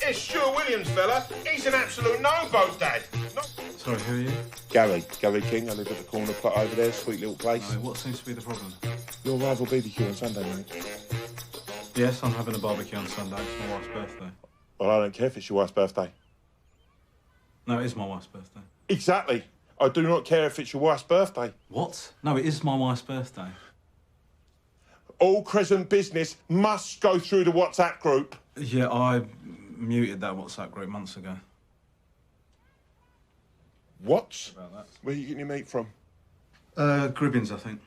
It's Stuart Williams, fella. He's an absolute no-boat, Dad. Sorry, who are you? Gary King. I live at the corner plot over there, sweet little place. No, what seems to be the problem? Your rival BBQ on Sunday, mate. Yes, I'm having a barbecue on Sunday. It's my wife's birthday. Well, I don't care if it's your wife's birthday. No, it is my wife's birthday. Exactly. I do not care if it's your wife's birthday. What? No, it is my wife's birthday. All Crescent business must go through the WhatsApp group. Yeah, I muted that WhatsApp group months ago. What? About that. Where are you getting your meat from? Gribbins, I think.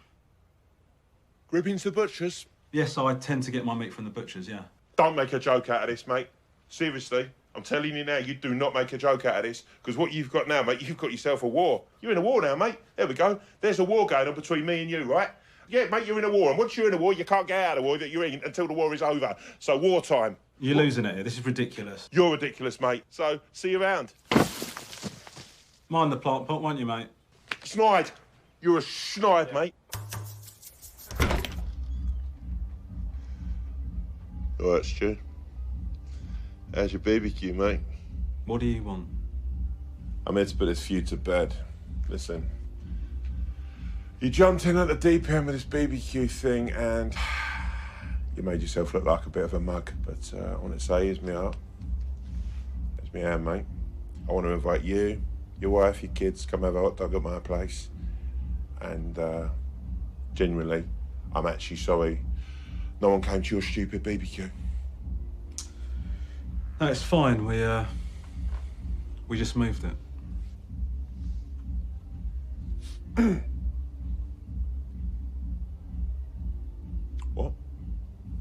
Gribbins the butchers? Yes, I tend to get my meat from the butchers, yeah. Don't make a joke out of this, mate. Seriously, I'm telling you now, you do not make a joke out of this, because what you've got now, mate, you've got yourself a war. You're in a war now, mate. There we go. There's a war going on between me and you, right? Yeah, mate, you're in a war, and once you're in a war, you can't get out of the war that you're in until the war is over. So, wartime. You're losing it here. This is ridiculous. You're ridiculous, mate. So, see you around. Mind the plant pot, won't you, mate? Snide. You're a schneid, mate. All right, Stu. How's your BBQ, mate? What do you want? I'm here to put this feud to bed. Listen. You jumped in at the deep end with this BBQ thing and you made yourself look like a bit of a mug. But I want to say, here's me heart. Here's me hand, mate. I want to invite you, your wife, your kids, come have a hot dog at my place. And genuinely, I'm actually sorry no one came to your stupid BBQ. No, it's fine. We just moved it. What?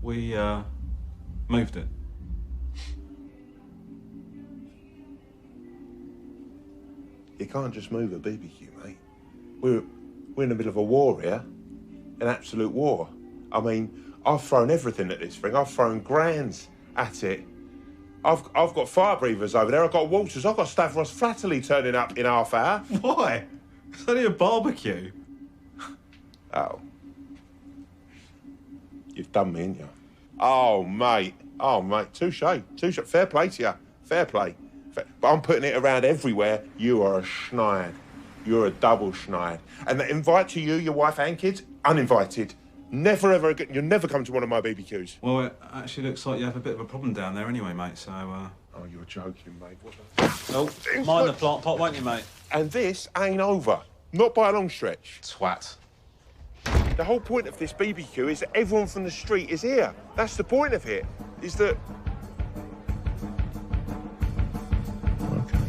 We moved it. You can't just move a BBQ, mate. We're in the middle of a war here, an absolute war. I mean, I've thrown everything at this thing. I've thrown grands at it. I've got fire breathers over there. I've got Walters. I've got Stavros Flatterly turning up in half hour. Why? It's only a barbecue. Oh. You've done me, ain't you? Oh, mate. Touche. Fair play to you. Fair play. But I'm putting it around everywhere. You are a schneid. You're a double schneid. And the invite to you, your wife and kids, uninvited. Never, ever again. You'll never come to one of my BBQs. Well, it actually looks like you have a bit of a problem down there anyway, mate, so, Oh, you're joking, mate. What the... Oh, mind the plant pot, won't you, mate? And this ain't over. Not by a long stretch. Twat. The whole point of this BBQ is that everyone from the street is here. That's the point of it, is that... Okay.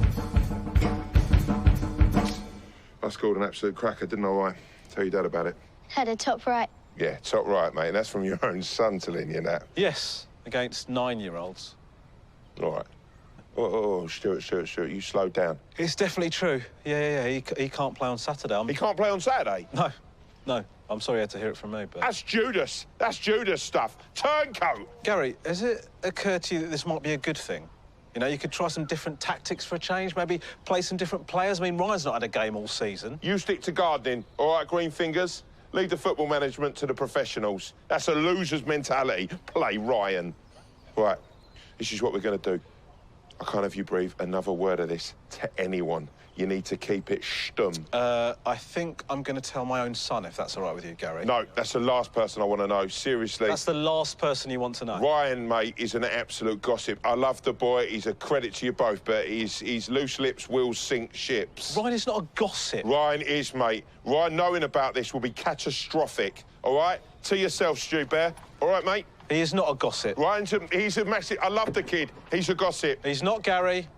I scored an absolute cracker, didn't I, Ryan? Tell your dad about it. Had a top right. Yeah, top right, mate. And that's from your own son telling you that. Yes, against 9-year-olds. All right. Oh, Stuart, you slow down. It's definitely true. Yeah. He can't play on Saturday. He can't play on Saturday? No. I'm sorry you had to hear it from me, but... That's Judas. That's Judas stuff. Turncoat. Gary, has it occurred to you that this might be a good thing? You know, you could try some different tactics for a change, maybe play some different players. I mean, Ryan's not had a game all season. You stick to gardening, all right, green fingers? Leave the football management to the professionals. That's a loser's mentality. Play Ryan. Right, this is what we're going to do. I can't have you breathe another word of this to anyone. You need to keep it stum. I think I'm going to tell my own son, if that's all right with you, Gary. No, that's the last person I want to know, seriously. That's the last person you want to know? Ryan, mate, is an absolute gossip. I love the boy. He's a credit to you both, but he's loose lips will sink ships. Ryan is not a gossip. Ryan is, mate. Ryan knowing about this will be catastrophic, all right? To yourself, Stu Bear. All right, mate? He is not a gossip. He's a massive... I love the kid. He's a gossip. He's not, Gary.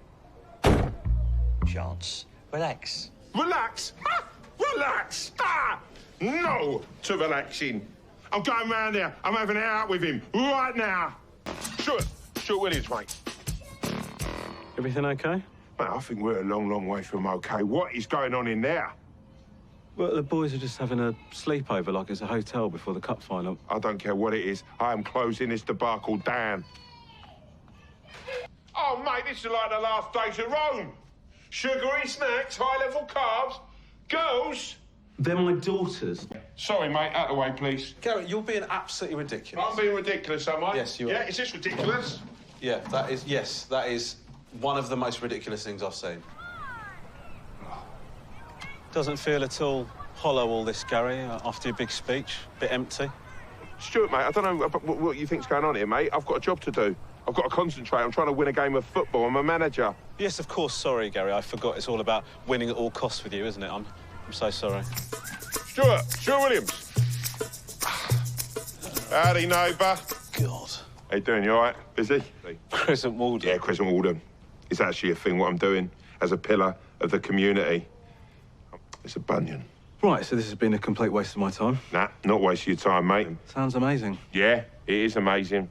Chance. Relax. Relax? Ha! Relax! Ah! No to relaxing. I'm going round there. I'm having it out with him right now. Stuart Williams, mate. Everything okay? Mate, I think we're a long, long way from okay. What is going on in there? Well, the boys are just having a sleepover like it's a hotel before the cup final. I don't care what it is. I am closing this debacle down. Oh, mate, this is like the last days of Rome. Sugary snacks, high-level carbs. Girls. They're my daughters. Sorry, mate, out of the way, please. Gary, you're being absolutely ridiculous. I'm being ridiculous, am I? Yes, you are. Yeah, is this ridiculous? Yeah, yes, that is one of the most ridiculous things I've seen. Doesn't feel at all hollow, all this, Gary, after your big speech? Bit empty? Stuart, mate, I don't know what you think's going on here, mate. I've got a job to do. I've got to concentrate. I'm trying to win a game of football. I'm a manager. Yes, of course. Sorry, Gary. I forgot it's all about winning at all costs with you, isn't it? I'm so sorry. Stuart Williams. Howdy, neighbour. God. How you doing? You all right? Busy? Crescent Walden. Yeah, Crescent Walden. It's actually a thing, what I'm doing, as a pillar of the community. It's a bunion. Right, so this has been a complete waste of my time. Nah, not wasting your time, mate. Sounds amazing. Yeah, it is amazing.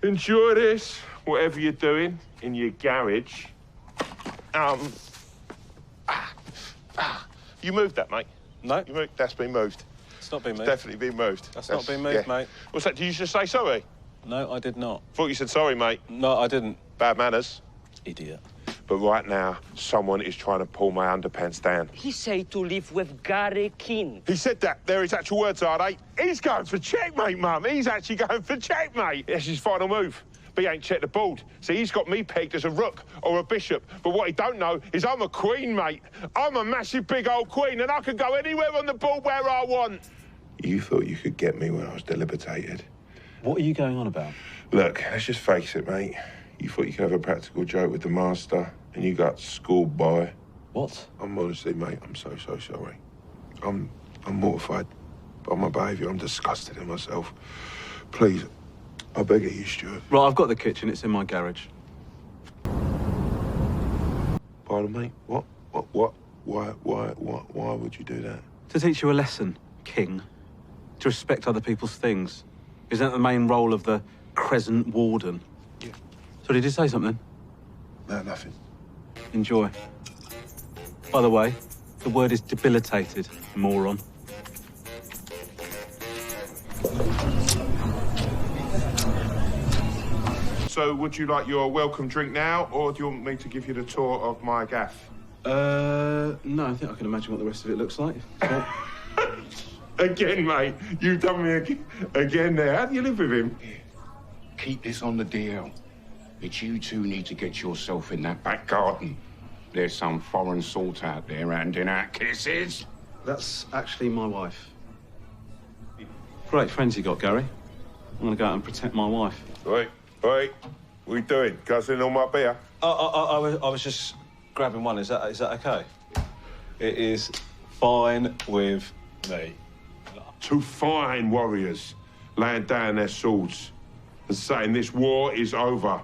Enjoy this, whatever you're doing in your garage. You moved that, mate? No. That's been moved. It's not been moved. Definitely been moved. That's not been moved, mate. What's that? Did you just say sorry? No, I did not. Thought you said sorry, mate. No, I didn't. Bad manners. Idiot. But right now, someone is trying to pull my underpants down. He said to live with Gary King. He said that. They're his actual words, are they? He's going for checkmate, Mum. He's actually going for checkmate. That's his final move. But he ain't checked the board. See, he's got me pegged as a rook or a bishop. But what he don't know is I'm a queen, mate. I'm a massive big old queen, and I can go anywhere on the board where I want. You thought you could get me when I was deliberated. What are you going on about? Look, let's just face it, mate. You thought you could have a practical joke with the master, and you got schooled by. What? I'm honestly, mate, I'm so sorry. I'm mortified by my behaviour. I'm disgusted in myself. Please, I beg of you, Stuart. Right, I've got the kitchen. It's in my garage. Pardon, mate? What? Why would you do that? To teach you a lesson, King. To respect other people's things. Is that the main role of the Crescent Warden? Yeah. So did you say something? No, nothing. Enjoy. By the way, the word is debilitated, moron. So, would you like your welcome drink now, or do you want me to give you the tour of my gaff? No, I think I can imagine what the rest of it looks like. So... Again, mate, you've done me again there. How do you live with him? Keep this on the DL. But you two need to get yourself in that back garden. There's some foreign salt out there handing out kisses. That's actually my wife. Great friends you got, Gary. I'm gonna go out and protect my wife. Wait, what are you doing? Guzzling on my beer? I was just grabbing one. Is that okay? It is fine with me. Two fine warriors laying down their swords and saying this war is over.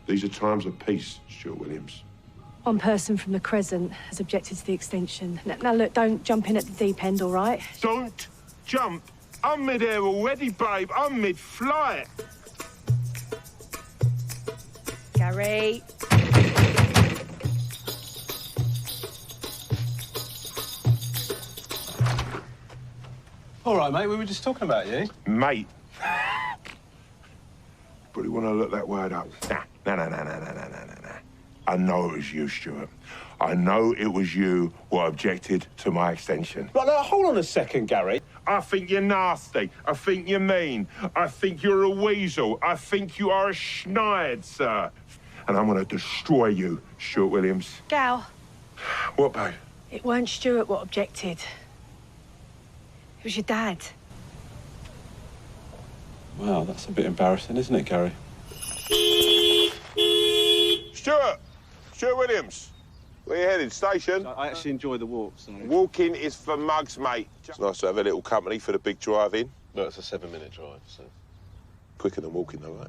These are times of peace, Stuart Williams. One person from the Crescent has objected to the extinction. Now, look, don't jump in at the deep end, all right? Don't jump. I'm mid-air already, babe. I'm mid-flight. Gary. All right, mate, we were just talking about you. Mate. Probably want to look that word up. Nah. I know it was you, Stuart. I know it was you who objected to my extension. Right, now, hold on a second, Gary. I think you're nasty. I think you're mean. I think you're a weasel. I think you are a schneid, sir. And I'm going to destroy you, Stuart Williams. Gal. What, babe? It weren't Stuart what objected. It was your dad. Wow, that's a bit embarrassing, isn't it, Gary? Stuart Williams. Where you headed? Station? I actually enjoy the walks. Walking is for mugs, mate. It's nice to have a little company for the big drive-in. No, it's a 7-minute drive, so... Quicker than walking, though, right?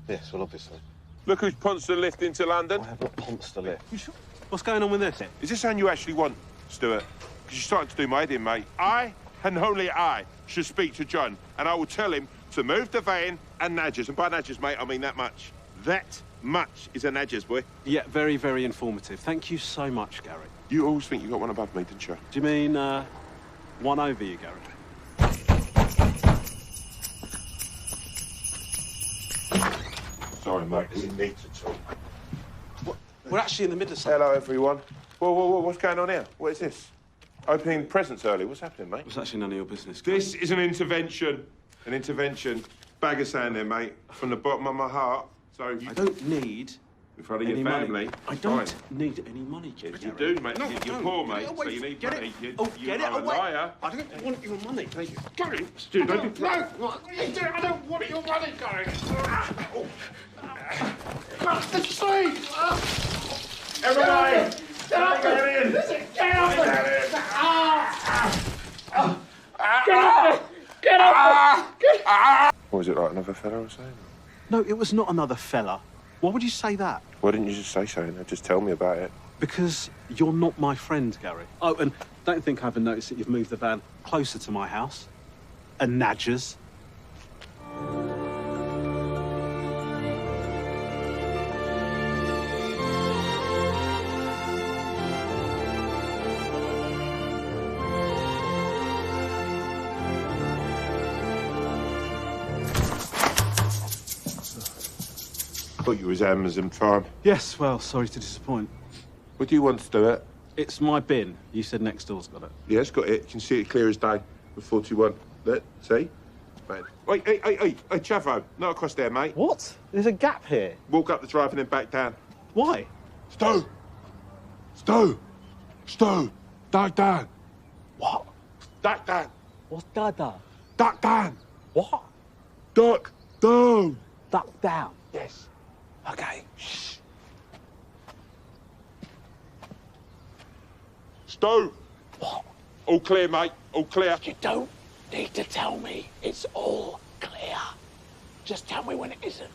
Yes, well, obviously. Look who's punched the lift into London. I have not punched the lift. What's going on with this? Is this something you actually want, Stuart? Because you're starting to do my head in, mate. I, and only I, should speak to John, and I will tell him to move the van and Nadgers. And by Nadgers, mate, I mean that much. That much is a Nadgers, boy. Yeah, very, very informative. Thank you so much, Gary. You always think you got one above me, didn't you? Do you mean, one over you, Gary? Sorry, mate, we need to talk. We're actually in the middle of something. Hello, everyone. Whoa, what's going on here? What is this? Opening presents early. What's happening, mate? It's actually none of your business. This is an intervention. An intervention. Bag of sand there, mate. From the bottom of my heart. So I don't need in front of your any family. money. I don't need any money, Gary. You do, mate. No, You're poor, mate. So you need money. You're a liar. I don't want your money. Gary, Stu, don't be blood. What are you doing? I don't want your money, Gary. The street! Everybody! Get in! Get up! What was it, like another fella or something? No, it was not another fella. Why would you say that? Why didn't you just say something? Just tell me about it. Because you're not my friend, Gary. Oh, and don't think I haven't noticed that you've moved the van closer to my house. A Nadgers. I thought you was Amazon Prime. Yes, well, sorry to disappoint. What do you want to do it? It's my bin. You said next door's got it. Yeah, it's got it. You can see it clear as day with 41. Look, see? Mate. Wait, hey, Chavo, not across there, mate. What? There's a gap here. Walk up the drive and then back down. Why? Stu! Duck down! What? Duck down! What's Dada? Duck down! What? Duck down! Duck down. Yes. Okay. Shh. Stu! What? All clear, mate. All clear. You don't need to tell me it's all clear. Just tell me when it isn't.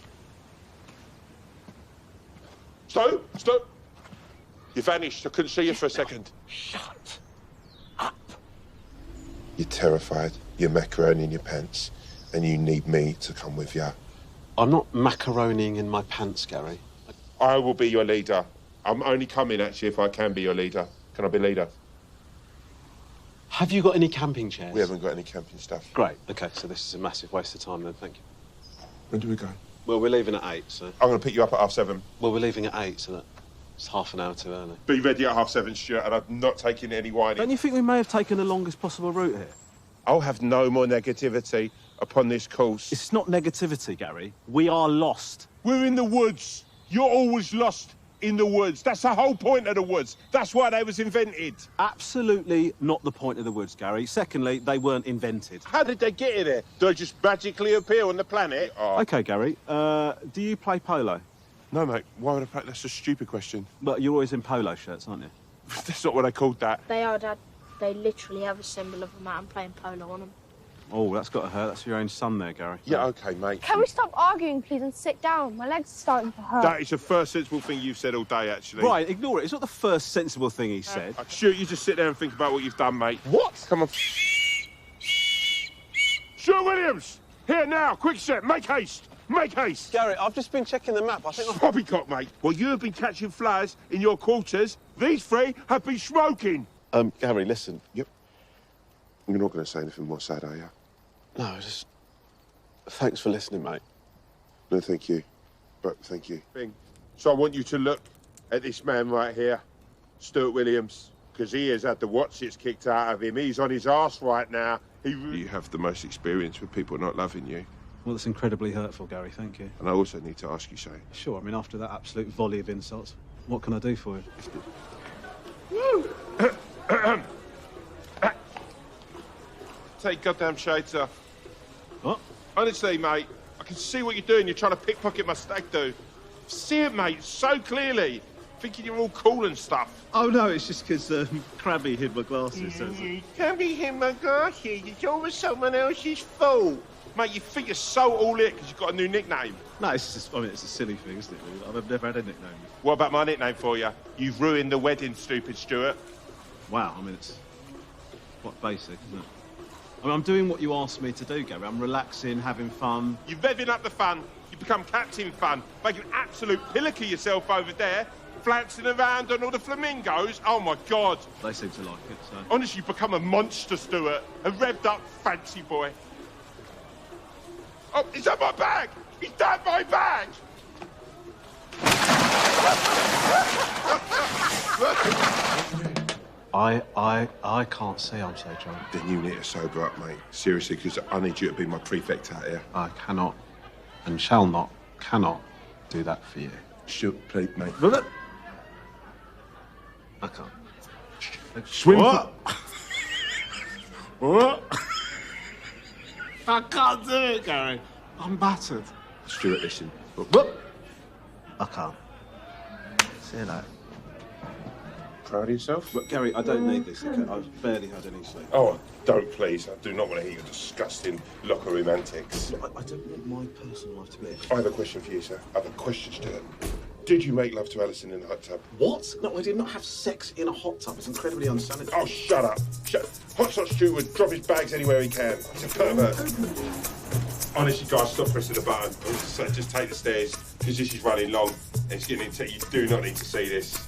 Stu! You vanished. I couldn't see you for a second. Shut up. You're terrified. You're macaroni in your pants. And you need me to come with you. I'm not macaroning in my pants, Gary. I will be your leader. I'm only coming, actually, if I can be your leader. Can I be leader? Have you got any camping chairs? We haven't got any camping stuff. Great. OK, so this is a massive waste of time then, thank you. When do we go? Well, we're leaving at 8, so... I'm going to pick you up at 7:30. Well, we're leaving at 8, so that's half an hour too early. Be ready at 7:30, Stuart, and I'm not taking any whining. Don't you think we may have taken the longest possible route here? I'll have no more negativity upon this course. It's not negativity, Gary. We are lost. We're in the woods. You're always lost in the woods. That's the whole point of the woods. That's why they was invented. Absolutely not the point of the woods, Gary. Secondly, they weren't invented. How did they get here? Do they just magically appear on the planet? Oh. OK, Gary. Do you play polo? No, mate. Why would I play? That's a stupid question. Well, you're always in polo shirts, aren't you? That's not what I called that. They are, Dad. They literally have a symbol of a man playing polo on them. Oh, that's got to hurt. That's your own son there, Gary. Yeah, OK, mate. Can we stop arguing, please, and sit down? My legs are starting to hurt. That is the first sensible thing you've said all day, actually. Right, ignore it. It's not the first sensible thing he said. Stuart, you just sit there and think about what you've done, mate. What? Come on. Stuart Williams! Here now, quick set, make haste! Make haste! Gary, I've just been checking the map. I think I've... Poppycock, mate. While you have been catching flies in your quarters, these three have been smoking. Gary, listen. Yep. You're not going to say anything more sad, are you? No, just... Thanks for listening, mate. No, thank you. But thank you. So I want you to look at this man right here, Stuart Williams, because he has had the what's-its kicked out of him. He's on his arse right now. You have the most experience with people not loving you. Well, that's incredibly hurtful, Gary. Thank you. And I also need to ask you something. Sure, I mean, after that absolute volley of insults, what can I do for you? Take goddamn shades off. What? Honestly, mate, I can see what you're doing. You're trying to pickpocket my stag do. See it, mate, so clearly. Thinking you're all cool and stuff. Oh, no, it's just because Krabby hid my glasses. Can't be him, my glasses. It's always someone else's fault. Mate, you think you're so all it because you've got a new nickname. No, it's just, I mean, it's a silly thing, isn't it? I've never had a nickname. What about my nickname for you? You've ruined the wedding, stupid Stuart. Wow, I mean, it's quite basic, isn't it? I mean, I'm doing what you asked me to do, Gary. I'm relaxing, having fun. You're revving up the fun. You've become Captain Fun, making an absolute pillock of yourself over there, flouncing around on all the flamingos. Oh, my God. They seem to like it, so... Honestly, you've become a monster, Stuart. A revved-up fancy boy. Oh, he's at my bag! He's down my bag! I can't see. I'm so drunk. Then you need to sober up, mate. Seriously, because I need you to be my prefect out here. I cannot and cannot do that for you. Stuart, please, mate. I can't. Swim. What? What? I can't do it, Gary. I'm battered. Stuart, listen. I can't. See you later. Proud of yourself? But Gary, I don't need this. Okay? I've barely had any sleep. Oh, don't, please. I do not want to hear your disgusting locker room antics. I don't want my personal life to be. I have a question for you, sir. I have a question, Stuart. Did you make love to Alison in the hot tub? What? No, I did not have sex in a hot tub. It's incredibly unsanitary. Oh, shut up. Hot Shot Stu would drop his bags anywhere he can. He's a pervert. Honestly, guys, stop pressing the button. Just take the stairs, because this is running long. And it's getting into... You do not need to see this.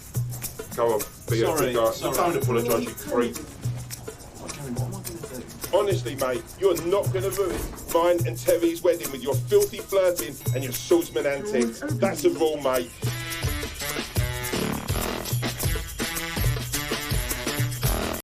Go on. Be a good guy. Don't apologise, you creep. Gary, what am I going to do? Honestly, mate, you're not going to ruin mine and Terry's wedding with your filthy flirting and your swordsman antics. That's a rule, mate.